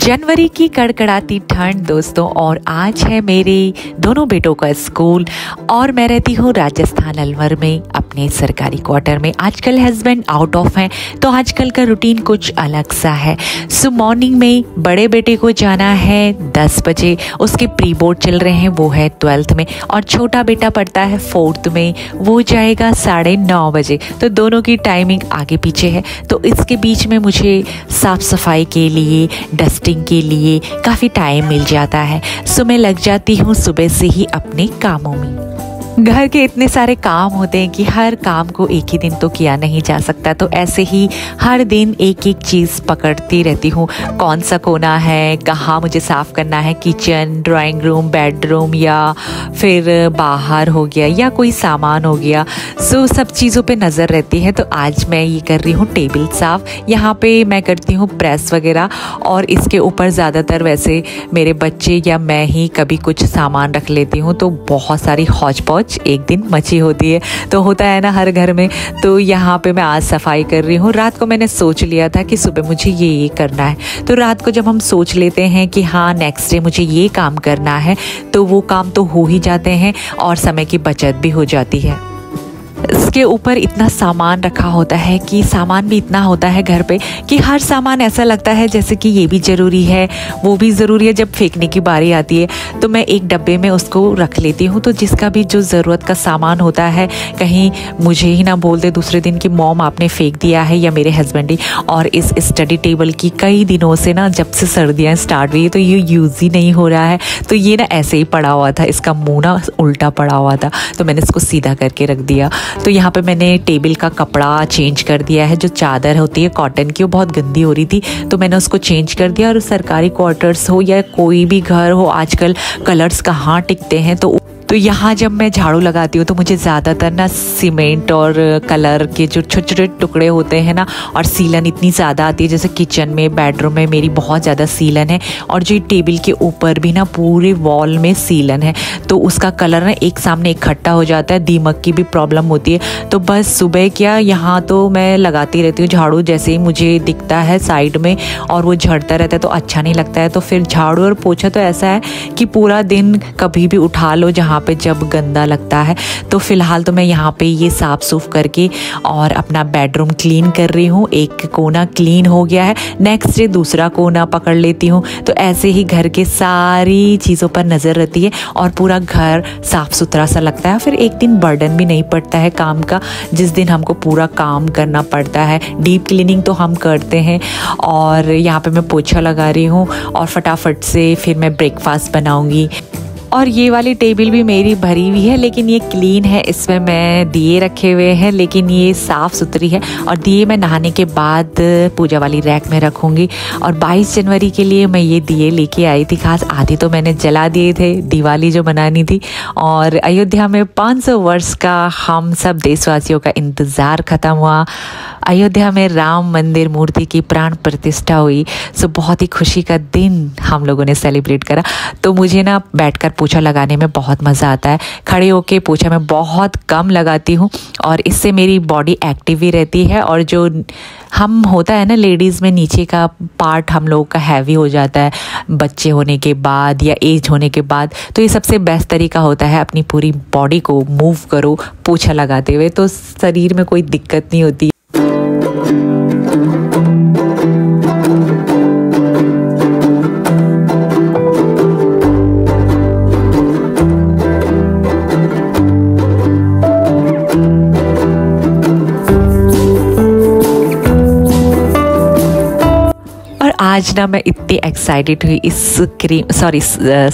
जनवरी की कड़कड़ाती ठंड दोस्तों, और आज है मेरे दोनों बेटों का स्कूल और मैं रहती हूँ राजस्थान अलवर में अपने सरकारी क्वार्टर में। आजकल हस्बैंड आउट ऑफ हैं तो आजकल का रूटीन कुछ अलग सा है। सो मॉर्निंग में बड़े बेटे को जाना है 10 बजे, उसके प्री बोर्ड चल रहे हैं, वो है 12th में, और छोटा बेटा पढ़ता है 4th में, वो जाएगा 9:30 बजे। तो दोनों की टाइमिंग आगे पीछे है, तो इसके बीच में मुझे साफ़ सफाई के लिए, डस्टिंग के लिए काफ़ी टाइम मिल जाता है। सो मैं लग जाती हूँ सुबह से ही अपने कामों में। घर के इतने सारे काम होते हैं कि हर काम को एक ही दिन तो किया नहीं जा सकता, तो ऐसे ही हर दिन एक एक चीज़ पकड़ती रहती हूँ। कौन सा कोना है, कहाँ मुझे साफ़ करना है, किचन, ड्राइंग रूम, बेडरूम, या फिर बाहर हो गया, या कोई सामान हो गया। सो सब चीज़ों पे नज़र रहती है। तो आज मैं ये कर रही हूँ टेबल साफ़। यहाँ पे मैं करती हूँ प्रेस वगैरह, और इसके ऊपर ज़्यादातर वैसे मेरे बच्चे या मैं ही कभी कुछ सामान रख लेती हूँ, तो बहुत सारी हौच पौच एक दिन मची होती है। तो होता है ना हर घर में। तो यहाँ पे मैं आज सफाई कर रही हूँ। रात को मैंने सोच लिया था कि सुबह मुझे ये करना है, तो रात को जब हम सोच लेते हैं कि हाँ नेक्स्ट डे मुझे ये काम करना है, तो वो काम तो हो ही जाते हैं और समय की बचत भी हो जाती है। इसके ऊपर इतना सामान रखा होता है कि सामान भी इतना होता है घर पे कि हर सामान ऐसा लगता है जैसे कि ये भी ज़रूरी है, वो भी ज़रूरी है। जब फेंकने की बारी आती है तो मैं एक डब्बे में उसको रख लेती हूँ, तो जिसका भी जो ज़रूरत का सामान होता है, कहीं मुझे ही ना बोल दे दूसरे दिन कि मॉम आपने फेंक दिया है, या मेरे हस्बैंड ही। और इस स्टडी टेबल की कई दिनों से ना, जब से सर्दियाँ स्टार्ट हुई तो ये यूज़ ही नहीं हो रहा है, तो ये ना ऐसे ही पड़ा हुआ था, इसका मुँह ना उल्टा पड़ा हुआ था, तो मैंने इसको सीधा करके रख दिया। तो यहाँ पे मैंने टेबल का कपड़ा चेंज कर दिया है। जो चादर होती है कॉटन की, वो बहुत गंदी हो रही थी, तो मैंने उसको चेंज कर दिया। और सरकारी क्वार्टर्स हो या कोई भी घर हो, आजकल कलर्स कहाँ टिकते हैं। तो यहाँ जब मैं झाड़ू लगाती हूँ तो मुझे ज़्यादातर ना सीमेंट और कलर के जो छोटे छोटे टुकड़े होते हैं ना, और सीलन इतनी ज़्यादा आती है। जैसे किचन में, बेडरूम में मेरी बहुत ज़्यादा सीलन है, और जो टेबल के ऊपर भी ना पूरे वॉल में सीलन है, तो उसका कलर ना एक सामने इकट्ठा हो जाता है। दीमक की भी प्रॉब्लम होती है। तो बस सुबह क्या, यहाँ तो मैं लगाती रहती हूँ झाड़ू, जैसे ही मुझे दिखता है साइड में और वो झड़ता रहता है तो अच्छा नहीं लगता है। तो फिर झाड़ू और पोछा तो ऐसा है कि पूरा दिन कभी भी उठा लो जहाँ पे जब गंदा लगता है। तो फिलहाल तो मैं यहाँ पे ये साफ सूफ करके और अपना बेडरूम क्लीन कर रही हूँ। एक कोना क्लीन हो गया है, नेक्स्ट डे दूसरा कोना पकड़ लेती हूँ। तो ऐसे ही घर के सारी चीज़ों पर नज़र रहती है और पूरा घर साफ सुथरा सा लगता है। फिर एक दिन बर्डन भी नहीं पड़ता है काम का, जिस दिन हमको पूरा काम करना पड़ता है। डीप क्लीनिंग तो हम करते हैं, और यहाँ पे मैं पोछा लगा रही हूँ, और फटाफट से फिर मैं ब्रेकफास्ट बनाऊँगी। और ये वाली टेबल भी मेरी भरी हुई है, लेकिन ये क्लीन है, इसमें मैं दिए रखे हुए हैं, लेकिन ये साफ़ सुथरी है। और दिए मैं नहाने के बाद पूजा वाली रैक में रखूँगी। और 22 जनवरी के लिए मैं ये दिए लेके आई थी खास। आधे तो मैंने जला दिए थे, दिवाली जो मनानी थी। और अयोध्या में 500 वर्ष का हम सब देशवासियों का इंतज़ार ख़त्म हुआ। अयोध्या में राम मंदिर मूर्ति की प्राण प्रतिष्ठा हुई। सो बहुत ही खुशी का दिन हम लोगों ने सेलिब्रेट करा। तो मुझे ना बैठकर पोछा लगाने में बहुत मज़ा आता है। खड़े होके पोछा मैं बहुत कम लगाती हूँ, और इससे मेरी बॉडी एक्टिव भी रहती है। और जो हम होता है ना लेडीज़ में, नीचे का पार्ट हम लोगों का हैवी हो जाता है बच्चे होने के बाद या एज होने के बाद, तो ये सबसे बेस्ट तरीका होता है अपनी पूरी बॉडी को मूव करो पोछा लगाते हुए, तो शरीर में कोई दिक्कत नहीं होती। आज ना मैं इतनी एक्साइटेड हुई इस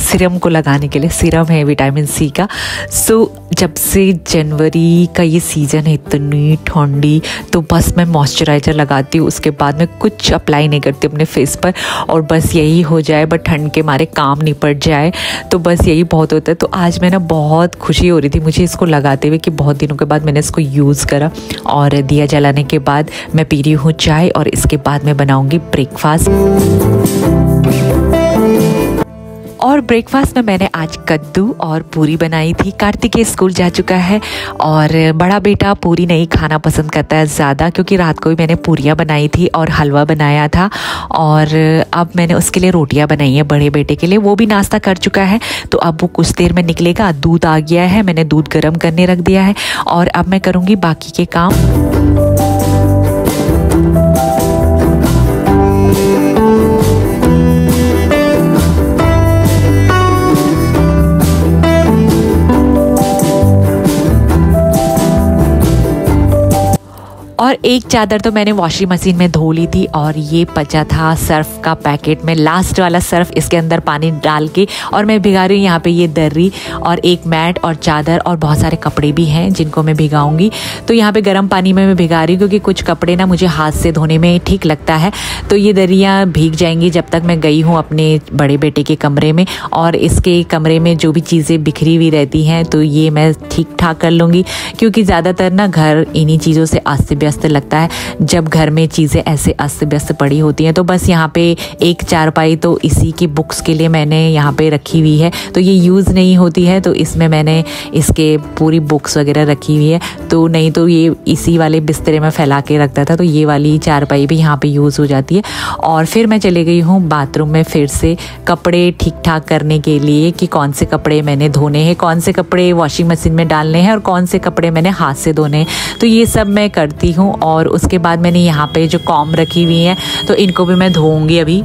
सीरम को लगाने के लिए। सीरम है विटामिन सी का। सो जब से जनवरी का ये सीज़न है, इतनी ठंडी, तो बस मैं मॉइस्चराइज़र लगाती हूँ, उसके बाद मैं कुछ अप्लाई नहीं करती अपने फेस पर, और बस यही हो जाए, बट ठंड के मारे काम निपट जाए, तो बस यही बहुत होता है। तो आज मैं ना बहुत खुशी हो रही थी मुझे इसको लगाते हुए कि बहुत दिनों के बाद मैंने इसको यूज़ करा। और दिया जलाने के बाद मैं पी रही हूँ चाय, और इसके बाद मैं बनाऊँगी ब्रेकफास्ट। और ब्रेकफास्ट में मैंने आज कद्दू और पूरी बनाई थी। कार्तिकेय स्कूल जा चुका है और बड़ा बेटा पूरी नहीं खाना पसंद करता है ज़्यादा, क्योंकि रात को भी मैंने पूरियाँ बनाई थी और हलवा बनाया था और अब मैंने उसके लिए रोटियाँ बनाई हैं बड़े बेटे के लिए। वो भी नाश्ता कर चुका है, तो अब वो कुछ देर में निकलेगा। दूध आ गया है, मैंने दूध गर्म करने रख दिया है और अब मैं करूँगी बाकी के काम। और एक चादर तो मैंने वॉशिंग मशीन में धो ली थी और ये बचा था सर्फ का पैकेट में, लास्ट वाला सर्फ, इसके अंदर पानी डाल के और मैं भिगा रही हूँ यहाँ पे ये दर्री और एक मैट और चादर और बहुत सारे कपड़े भी हैं जिनको मैं भिगाऊंगी। तो यहाँ पे गर्म पानी में मैं भिगा रही हूँ क्योंकि कुछ कपड़े ना मुझे हाथ से धोने में ठीक लगता है। तो ये दर्रियाँ भीग जाएंगी जब तक मैं गई हूँ अपने बड़े बेटे के कमरे में, और इसके कमरे में जो भी चीज़ें बिखरी हुई रहती हैं तो ये मैं ठीक ठाक कर लूँगी, क्योंकि ज़्यादातर ना घर इन्हीं चीज़ों से अस्त व्यस्त लगता है। जब घर में चीज़ें ऐसे अस्त व्यस्त पड़ी होती हैं तो बस यहाँ पे एक चारपाई तो इसी की बुक्स के लिए मैंने यहाँ पे रखी हुई है, तो ये यूज़ नहीं होती है, तो इसमें मैंने इसके पूरी बुक्स वगैरह रखी हुई है। तो नहीं तो ये इसी वाले बिस्तरे में फैला के रखता था, तो ये वाली चारपाई भी यहाँ पे यूज़ हो जाती है। और फिर मैं चले गई हूँ बाथरूम में फिर से कपड़े ठीक ठाक करने के लिए कि कौन से कपड़े मैंने धोने हैं, कौन से कपड़े वॉशिंग मशीन में डालने हैं और कौन से कपड़े मैंने हाथ से धोने हैं। तो ये सब मैं करती हूँ और उसके बाद मैंने यहाँ पे जो कॉम रखी हुई है तो इनको भी मैं धोऊंगी अभी।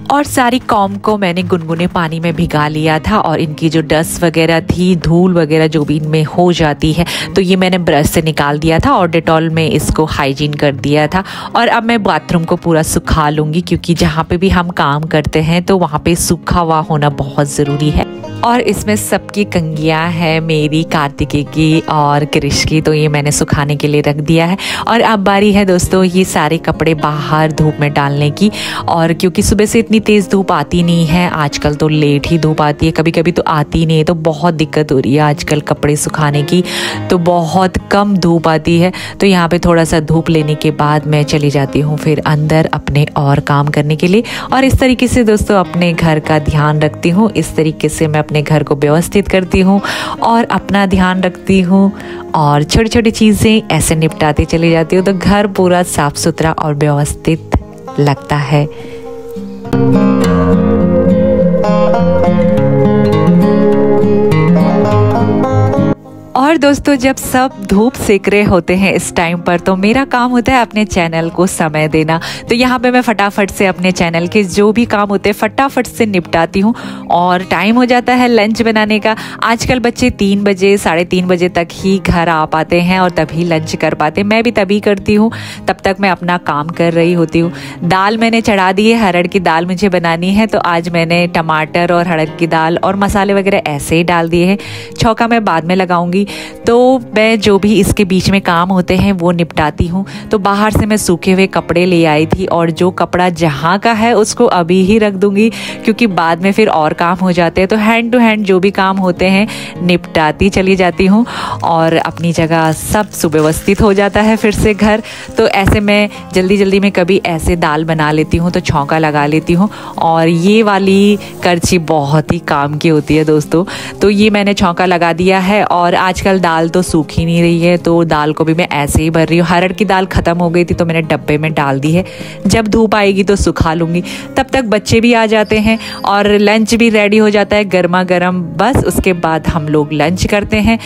और सारी कॉम को मैंने गुनगुने पानी में भिगा लिया था और इनकी जो डस्ट वगैरह थी, धूल वगैरह जो भी इनमें हो जाती है, तो ये मैंने ब्रश से निकाल दिया था और डेटॉल में इसको हाइजीन कर दिया था। और अब मैं बाथरूम को पूरा सुखा लूँगी, क्योंकि जहाँ पे भी हम काम करते हैं तो वहाँ पे सूखा हुआ होना बहुत ज़रूरी है। और इसमें सबकी कंघियाँ हैं, मेरी, कार्तिकेय की और क्रिश की, तो ये मैंने सुखाने के लिए रख दिया है। और अब बारी है दोस्तों ये सारे कपड़े बाहर धूप में डालने की, और क्योंकि सुबह से इतनी तेज़ धूप आती नहीं है, आजकल तो लेट ही धूप आती है, कभी कभी तो आती नहीं है, तो बहुत दिक्कत हो रही है आजकल कपड़े सुखाने की, तो बहुत कम धूप आती है। तो यहाँ पे थोड़ा सा धूप लेने के बाद मैं चली जाती हूँ फिर अंदर अपने और काम करने के लिए। और इस तरीके से दोस्तों अपने घर का ध्यान रखती हूँ, इस तरीके से मैं अपने घर को व्यवस्थित करती हूँ और अपना ध्यान रखती हूँ और छोटी छोटी चीज़ें ऐसे निपटाती चली जाती हूँ, तो घर पूरा साफ सुथरा और व्यवस्थित लगता है। और दोस्तों जब सब धूप सेक रहे होते हैं इस टाइम पर, तो मेरा काम होता है अपने चैनल को समय देना। तो यहाँ पे मैं फटाफट से अपने चैनल के जो भी काम होते हैं फटाफट से निपटाती हूँ और टाइम हो जाता है लंच बनाने का। आजकल बच्चे 3 बजे 3:30 बजे तक ही घर आ पाते हैं और तभी लंच कर पाते हैं, मैं भी तभी करती हूँ, तब तक मैं अपना काम कर रही होती हूँ। दाल मैंने चढ़ा दी है, हरड़ की दाल मुझे बनानी है, तो आज मैंने टमाटर और हरड़ की दाल और मसाले वगैरह ऐसे ही डाल दिए हैं। छौंका मैं बाद में लगाऊंगी। तो मैं जो भी इसके बीच में काम होते हैं वो निपटाती हूँ। तो बाहर से मैं सूखे हुए कपड़े ले आई थी और जो कपड़ा जहाँ का है उसको अभी ही रख दूंगी, क्योंकि बाद में फिर और काम हो जाते हैं। तो हैंड टू हैंड जो भी काम होते हैं निपटाती चली जाती हूँ और अपनी जगह सब सुव्यवस्थित हो जाता है फिर से घर। तो ऐसे मैं जल्दी जल्दी में कभी ऐसे दाल बना लेती हूँ तो छौंका लगा लेती हूँ, और ये वाली करछी बहुत ही काम की होती है दोस्तों। तो ये मैंने छौंका लगा दिया है और आजकल दाल तो सूख ही नहीं रही है, तो दाल को भी मैं ऐसे ही भर रही हूँ। हरड़ की दाल ख़त्म हो गई थी तो मैंने डब्बे में डाल दी है, जब धूप आएगी तो सुखा लूँगी। तब तक बच्चे भी आ जाते हैं और लंच भी रेडी हो जाता है गर्मा गर्म। बस उसके बाद हम लोग लंच करते हैं।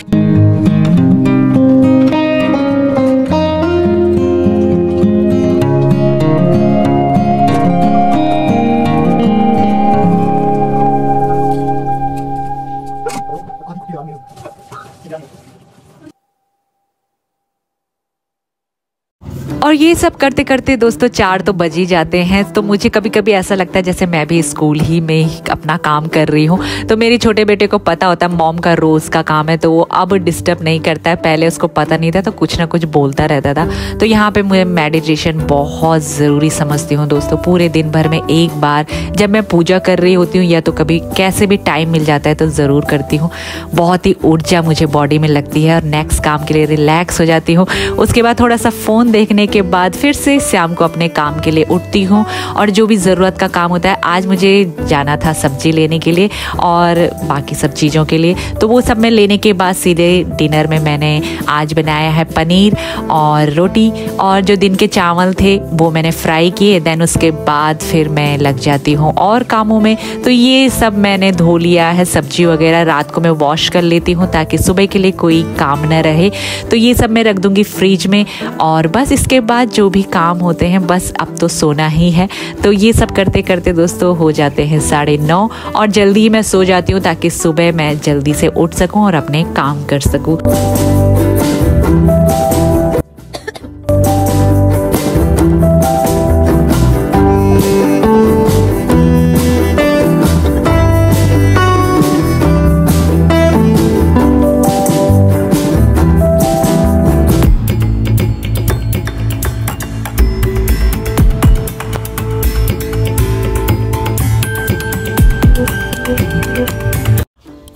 और ये सब करते करते दोस्तों 4 तो बज ही जाते हैं। तो मुझे कभी कभी ऐसा लगता है जैसे मैं भी स्कूल ही में ही अपना काम कर रही हूँ। तो मेरे छोटे बेटे को पता होता है मॉम का रोज़ का काम है, तो वो अब डिस्टर्ब नहीं करता है। पहले उसको पता नहीं था तो कुछ ना कुछ बोलता रहता था। तो यहाँ पे मुझे मेडिटेशन बहुत ज़रूरी समझती हूँ दोस्तों। पूरे दिन भर में एक बार जब मैं पूजा कर रही होती हूँ या तो कभी कैसे भी टाइम मिल जाता है तो ज़रूर करती हूँ। बहुत ही ऊर्जा मुझे बॉडी में लगती है और नेक्स्ट काम के लिए रिलैक्स हो जाती हूँ। उसके बाद थोड़ा सा फ़ोन देखने के बाद फिर से शाम को अपने काम के लिए उठती हूँ और जो भी ज़रूरत का काम होता है, आज मुझे जाना था सब्जी लेने के लिए और बाकी सब चीज़ों के लिए, तो वो सब मैं लेने के बाद सीधे डिनर में मैंने आज बनाया है पनीर और रोटी, और जो दिन के चावल थे वो मैंने फ्राई किए। देन उसके बाद फिर मैं लग जाती हूँ और कामों में। तो ये सब मैंने धो लिया है, सब्जी वगैरह रात को मैं वॉश कर लेती हूँ ताकि सुबह के लिए कोई काम न रहे। तो ये सब मैं रख दूँगी फ्रिज में और बस इसके बाद जो भी काम होते हैं बस अब तो सोना ही है। तो ये सब करते करते दोस्तों हो जाते हैं 9:30 और जल्दी ही मैं सो जाती हूँ ताकि सुबह मैं जल्दी से उठ सकूँ और अपने काम कर सकूँ।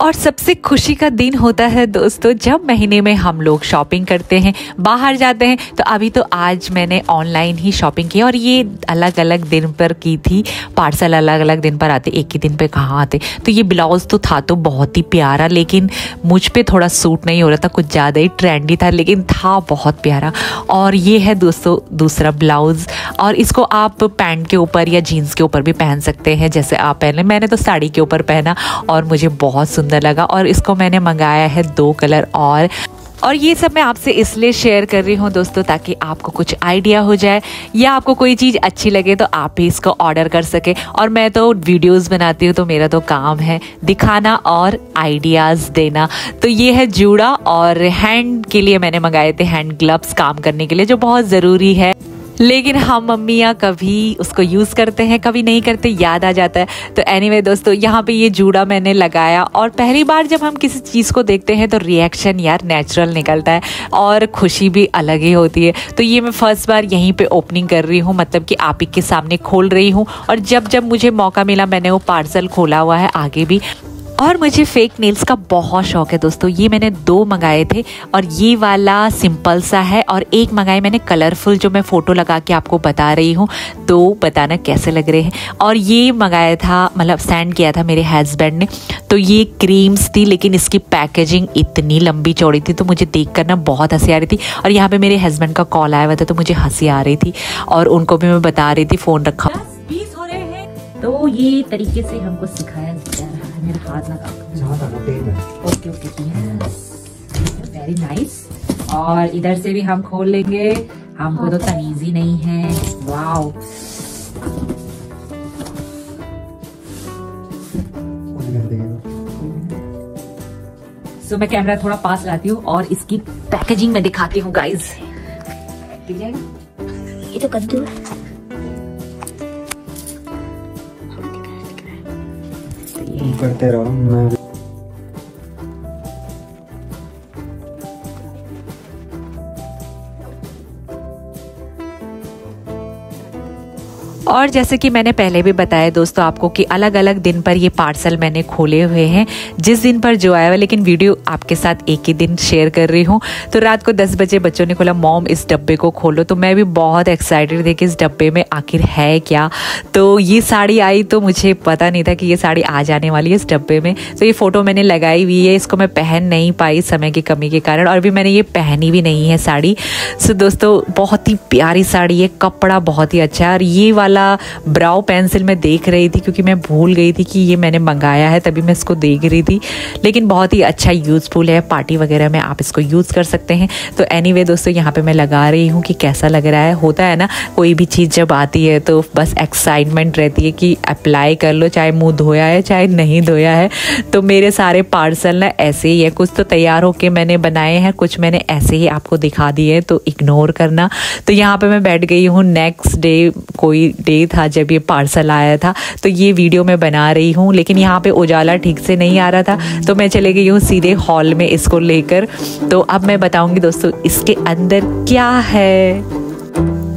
और सबसे खुशी का दिन होता है दोस्तों जब महीने में हम लोग शॉपिंग करते हैं, बाहर जाते हैं। तो अभी तो आज मैंने ऑनलाइन ही शॉपिंग की और ये अलग अलग दिन पर की थी। पार्सल अलग अलग दिन पर आते, एक ही दिन पे कहाँ आते। तो ये ब्लाउज़ तो था तो बहुत ही प्यारा, लेकिन मुझ पे थोड़ा सूट नहीं हो रहा था, कुछ ज़्यादा ही ट्रेंडी था, लेकिन था बहुत प्यारा। और ये है दोस्तों दूसरा ब्लाउज़, और इसको आप पैंट के ऊपर या जीन्स के ऊपर भी पहन सकते हैं जैसे आप पहने। मैंने तो साड़ी के ऊपर पहना और मुझे बहुत सुंदर लगा। और इसको मैंने मंगाया है 2 कलर और ये सब मैं आपसे इसलिए शेयर कर रही हूँ दोस्तों ताकि आपको कुछ आइडिया हो जाए या आपको कोई चीज़ अच्छी लगे तो आप भी इसको ऑर्डर कर सके। और मैं तो वीडियोस बनाती हूँ तो मेरा तो काम है दिखाना और आइडियाज़ देना। तो ये है जूड़ा, और हैंड के लिए मैंने मंगाए थे हैंड ग्लव्स काम करने के लिए, जो बहुत ज़रूरी है। लेकिन हम मम्मियाँ कभी उसको यूज़ करते हैं कभी नहीं करते, याद आ जाता है। तो एनीवे दोस्तों यहाँ पे ये जूड़ा मैंने लगाया, और पहली बार जब हम किसी चीज़ को देखते हैं तो रिएक्शन यार नेचुरल निकलता है और खुशी भी अलग ही होती है। तो ये मैं फर्स्ट बार यहीं पे ओपनिंग कर रही हूँ, मतलब कि आप ही के सामने खोल रही हूँ। और जब जब मुझे मौका मिला मैंने वो पार्सल खोला हुआ है आगे भी। और मुझे फेक नेल्स का बहुत शौक है दोस्तों। ये मैंने 2 मंगाए थे, और ये वाला सिंपल सा है और एक मंगाए मैंने कलरफुल, जो मैं फ़ोटो लगा के आपको बता रही हूँ, तो बताना कैसे लग रहे हैं। और ये मंगाया था, मतलब सेंड किया था मेरे हस्बैंड ने। तो ये क्रीम्स थी, लेकिन इसकी पैकेजिंग इतनी लंबी चौड़ी थी तो मुझे देख कर ना बहुत हंसी आ रही थी। और यहाँ पे मेरे हस्बैंड का कॉल आया हुआ था तो मुझे हंसी आ रही थी, और उनको भी मैं बता रही थी फ़ोन रखा। 20 हो रहे हैं, तो ये तरीके से हमको सिखाया जा रहा है। मेरा हाथ लगा, ओके ओके, वेरी नाइस। और इधर से भी हम खोल लेंगे, हमको तो तमीज ही नहीं है। वाओ, सो मैं कैमरा थोड़ा पास लाती हूँ और इसकी पैकेजिंग में दिखाती हूँ गाइज। ये तो कद्दू करते रहो। मैं और जैसे कि मैंने पहले भी बताया दोस्तों आपको कि अलग अलग दिन पर ये पार्सल मैंने खोले हुए हैं, जिस दिन पर जो आया हुआ, लेकिन वीडियो आपके साथ एक ही दिन शेयर कर रही हूँ। तो रात को 10 बजे बच्चों ने खोला, मॉम इस डब्बे को खोलो। तो मैं भी बहुत एक्साइटेड थी कि इस डब्बे में आखिर है क्या। तो ये साड़ी आई तो मुझे पता नहीं था कि ये साड़ी आ जाने वाली है इस डब्बे में। तो ये फ़ोटो मैंने लगाई हुई है, इसको मैं पहन नहीं पाई समय की कमी के कारण, और अभी मैंने ये पहनी भी नहीं है साड़ी। सो दोस्तों बहुत ही प्यारी साड़ी है, कपड़ा बहुत ही अच्छा है। और ये वाला वाला ब्राउ पेंसिल मैं देख रही थी, क्योंकि मैं भूल गई थी कि ये मैंने मंगाया है, तभी मैं इसको देख रही थी। लेकिन बहुत ही अच्छा यूज़फुल है, पार्टी वगैरह में आप इसको यूज़ कर सकते हैं। तो एनीवे दोस्तों, यहाँ पे मैं लगा रही हूँ कि कैसा लग रहा है। होता है ना, कोई भी चीज़ जब आती है तो बस एक्साइटमेंट रहती है कि अप्लाई कर लो, चाहे मुँह धोया है चाहे नहीं धोया है। तो मेरे सारे पार्सल ना ऐसे ही है, कुछ तो तैयार होके मैंने बनाए हैं, कुछ मैंने ऐसे ही आपको दिखा दिए, तो इग्नोर करना। तो यहाँ पे मैं बैठ गई हूँ, नेक्स्ट डे कोई डे था जब ये पार्सल आया था, तो ये वीडियो मैं बना रही हूँ। लेकिन यहाँ पे उजाला ठीक से नहीं आ रहा था, तो मैं चले गई हूँ सीधे हॉल में इसको लेकर। तो अब मैं बताऊँगी दोस्तों इसके अंदर क्या है।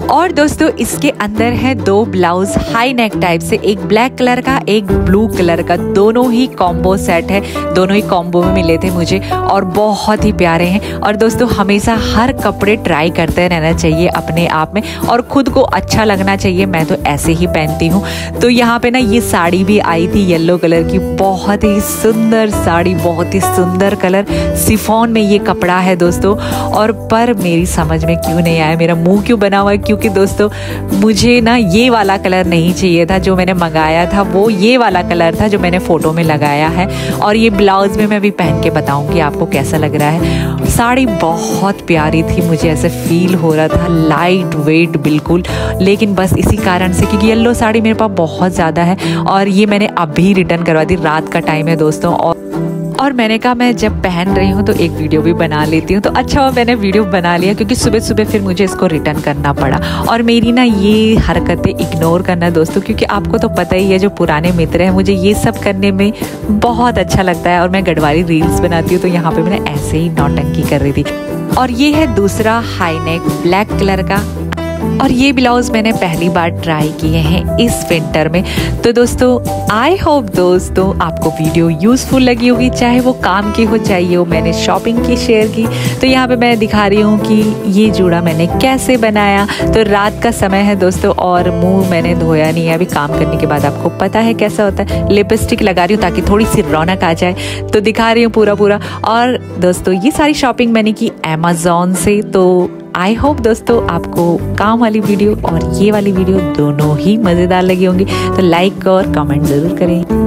और दोस्तों इसके अंदर है 2 ब्लाउज हाई नेक टाइप से, एक ब्लैक कलर का एक ब्लू कलर का, दोनों ही कॉम्बो सेट है, दोनों ही कॉम्बो में मिले थे मुझे और बहुत ही प्यारे हैं। और दोस्तों हमेशा हर कपड़े ट्राई करते रहना चाहिए अपने आप में, और खुद को अच्छा लगना चाहिए। मैं तो ऐसे ही पहनती हूँ। तो यहाँ पे ना ये साड़ी भी आई थी येलो कलर की, बहुत ही सुंदर साड़ी, बहुत ही सुंदर कलर, शिफॉन में ये कपड़ा है दोस्तों। और पर मेरी समझ में क्यों नहीं आया, मेरा मुंह क्यों बना हुआ है, क्योंकि दोस्तों मुझे ना ये वाला कलर नहीं चाहिए था। जो मैंने मंगाया था वो ये वाला कलर था जो मैंने फ़ोटो में लगाया है। और ये ब्लाउज़ में मैं भी पहन के बताऊंगी आपको कैसा लग रहा है। साड़ी बहुत प्यारी थी, मुझे ऐसे फील हो रहा था, लाइट वेट बिल्कुल। लेकिन बस इसी कारण से, क्योंकि येलो साड़ी मेरे पास बहुत ज़्यादा है और ये मैंने अभी रिटर्न करवा दी, रात का टाइम है दोस्तों। और मैंने कहा मैं जब पहन रही हूँ तो एक वीडियो भी बना लेती हूँ। तो अच्छा मैंने वीडियो बना लिया, क्योंकि सुबह सुबह फिर मुझे इसको रिटर्न करना पड़ा। और मेरी ना ये हरकतें इग्नोर करना दोस्तों, क्योंकि आपको तो पता ही है जो पुराने मित्र हैं, मुझे ये सब करने में बहुत अच्छा लगता है। और मैं गढ़वाली रील्स बनाती हूँ, तो यहाँ पे मैंने ऐसे ही नौटंकी कर रही थी। और ये है दूसरा हाई नेक ब्लैक कलर का, और ये ब्लाउज मैंने पहली बार ट्राई किए हैं इस विंटर में। तो दोस्तों आई होप दोस्तों आपको वीडियो यूज़फुल लगी होगी, चाहे वो काम की हो चाहे वो मैंने शॉपिंग की शेयर की। तो यहाँ पे मैं दिखा रही हूँ कि ये जूड़ा मैंने कैसे बनाया। तो रात का समय है दोस्तों और मुंह मैंने धोया नहीं है अभी, काम करने के बाद आपको पता है कैसा होता है। लिपस्टिक लगा रही हूँ ताकि थोड़ी सी रौनक आ जाए, तो दिखा रही हूँ पूरा। और दोस्तों ये सारी शॉपिंग मैंने की अमेज़ॉन से। तो आई होप दोस्तों आपको काम वाली वीडियो और ये वाली वीडियो दोनों ही मज़ेदार लगी होंगी। तो लाइक और कमेंट ज़रूर करें।